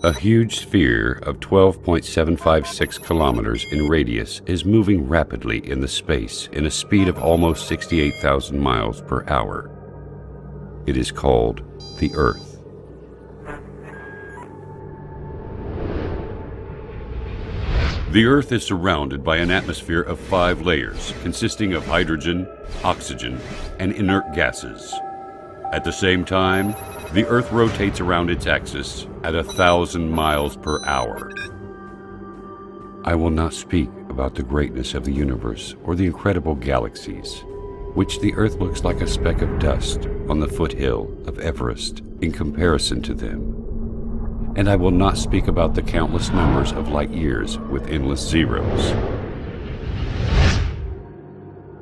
A huge sphere of 12.756 kilometers in radius is moving rapidly in the space in a speed of almost 68,000 miles per hour. It is called the Earth. The Earth is surrounded by an atmosphere of 5 layers consisting of hydrogen, oxygen, and inert gases. At the same time, the Earth rotates around its axis at 1,000 miles per hour. I will not speak about the greatness of the universe or the incredible galaxies, which the Earth looks like a speck of dust on the foothill of Everest in comparison to them. And I will not speak about the countless numbers of light years with endless zeros.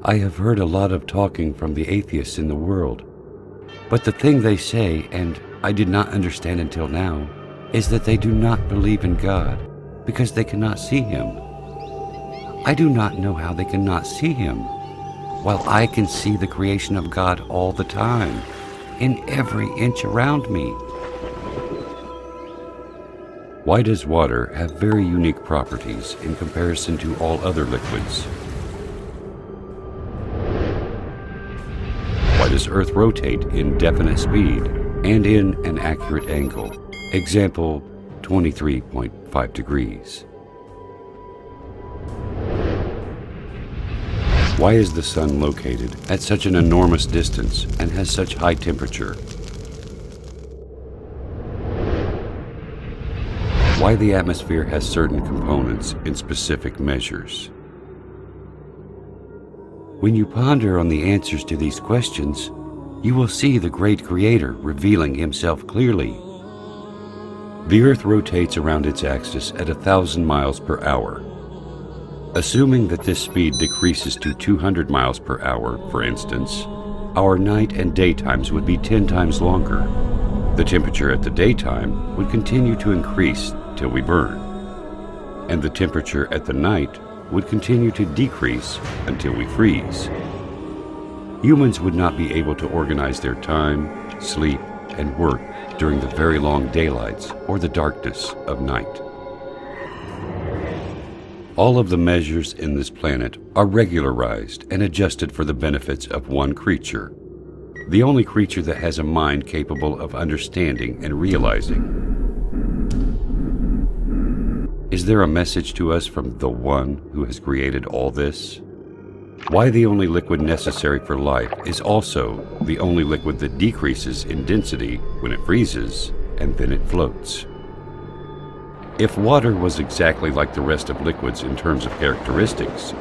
I have heard a lot of talking from the atheists in the world. But the thing they say, and I did not understand until now, is that they do not believe in God because they cannot see Him. I do not know how they cannot see Him, while I can see the creation of God all the time, in every inch around me. Why does water have very unique properties in comparison to all other liquids? Why does Earth rotate in definite speed and in an accurate angle? Example, 23.5 degrees. Why is the Sun located at such an enormous distance and has such high temperature? Why the atmosphere has certain components in specific measures? When you ponder on the answers to these questions, you will see the great Creator revealing Himself clearly. The Earth rotates around its axis at 1,000 miles per hour. Assuming that this speed decreases to 200 miles per hour, for instance, our night and daytimes would be 10 times longer. The temperature at the daytime would continue to increase till we burn, and the temperature at the night would continue to decrease until we freeze. Humans would not be able to organize their time, sleep, and work during the very long daylights or the darkness of night. All of the measures in this planet are regularized and adjusted for the benefits of one creature, the only creature that has a mind capable of understanding and realizing. Is there a message to us from the One who has created all this? Why the only liquid necessary for life is also the only liquid that decreases in density when it freezes and then it floats. If water was exactly like the rest of liquids in terms of characteristics,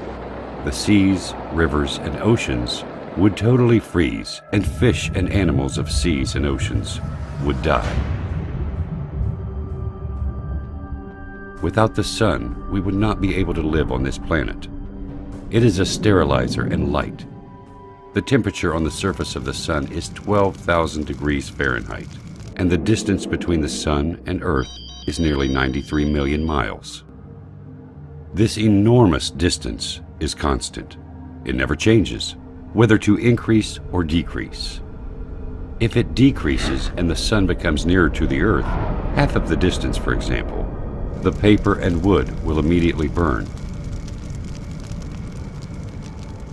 the seas, rivers, and oceans would totally freeze, and fish and animals of seas and oceans would die. Without the sun, we would not be able to live on this planet. It is a sterilizer and light. The temperature on the surface of the sun is 12,000 degrees Fahrenheit, and the distance between the sun and Earth is nearly 93 million miles. This enormous distance is constant. It never changes, whether to increase or decrease. If it decreases and the sun becomes nearer to the Earth, half of the distance, for example, the paper and wood will immediately burn.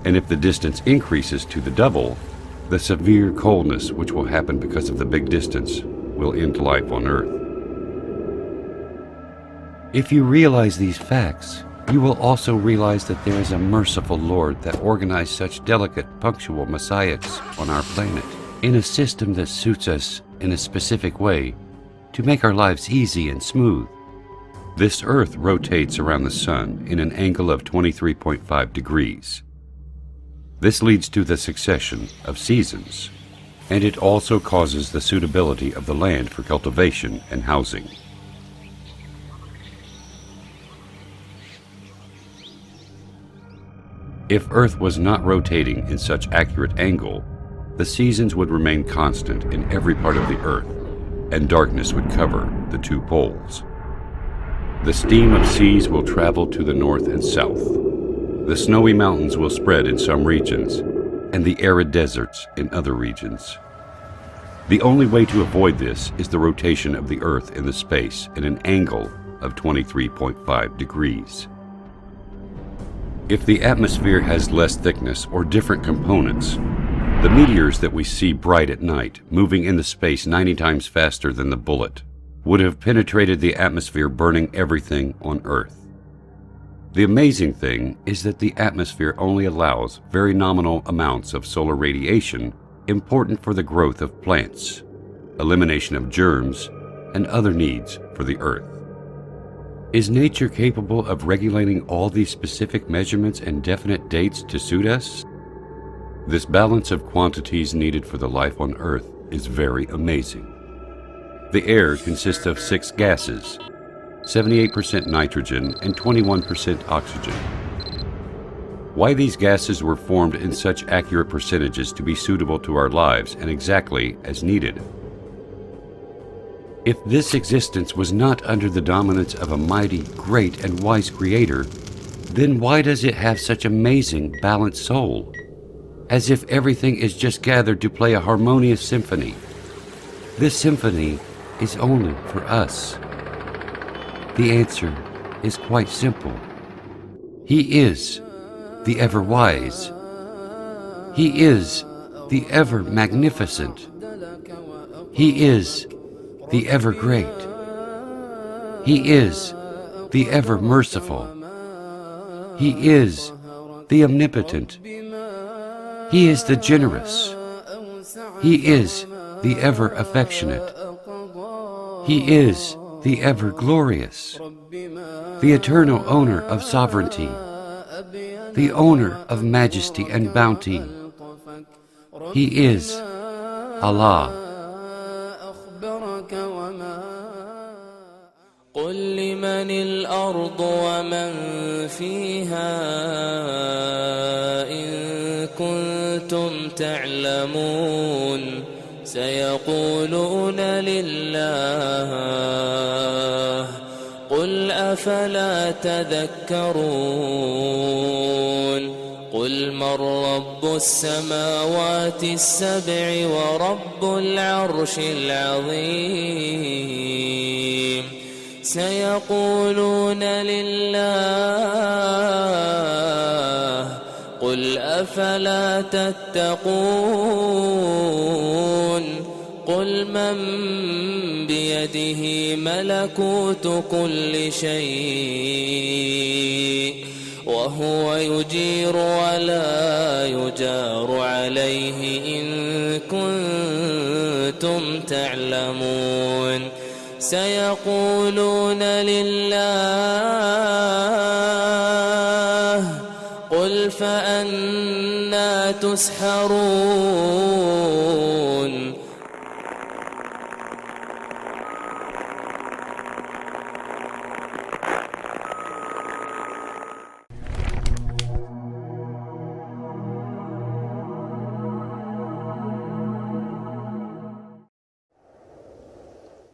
And if the distance increases to the double, the severe coldness which will happen because of the big distance will end life on Earth. If you realize these facts, you will also realize that there is a merciful Lord that organized such delicate, punctual messiahs on our planet in a system that suits us in a specific way to make our lives easy and smooth. This Earth rotates around the Sun in an angle of 23.5 degrees. This leads to the succession of seasons, and it also causes the suitability of the land for cultivation and housing. If Earth was not rotating in such accurate angle, the seasons would remain constant in every part of the Earth, and darkness would cover the 2 poles. The steam of seas will travel to the north and south. The snowy mountains will spread in some regions, and the arid deserts in other regions. The only way to avoid this is the rotation of the Earth in the space at an angle of 23.5 degrees. If the atmosphere has less thickness or different components, the meteors that we see bright at night, moving in the space 90 times faster than the bullet, would have penetrated the atmosphere, burning everything on Earth. The amazing thing is that the atmosphere only allows very nominal amounts of solar radiation important for the growth of plants, elimination of germs, and other needs for the Earth. Is nature capable of regulating all these specific measurements and definite dates to suit us? This balance of quantities needed for the life on Earth is very amazing. The air consists of 6 gases, 78% nitrogen and 21% oxygen. Why these gases were formed in such accurate percentages to be suitable to our lives and exactly as needed? If this existence was not under the dominance of a mighty, great, and wise Creator, then why does it have such amazing, balanced soul? As if everything is just gathered to play a harmonious symphony. This symphony is only for us. The answer is quite simple. He is the ever-wise. He is the ever-magnificent. He is the ever-great. He is the ever-merciful. He is the omnipotent. He is the generous. He is the ever-affectionate. He is the ever-glorious, the eternal owner of sovereignty, the owner of majesty and bounty. He is Allah. قل لمن الأرض ومن فيها إن كنتم تعلمون سيقولون لله قل أفلا تذكرون قل من رب السماوات السبع ورب العرش العظيم سيقولون لله قل أفلا تتقون قل من بيده ملكوت كل شيء وهو يجير ولا يجار عليه إن كنتم تعلمون سيقولون لله قل فأنى تسحرون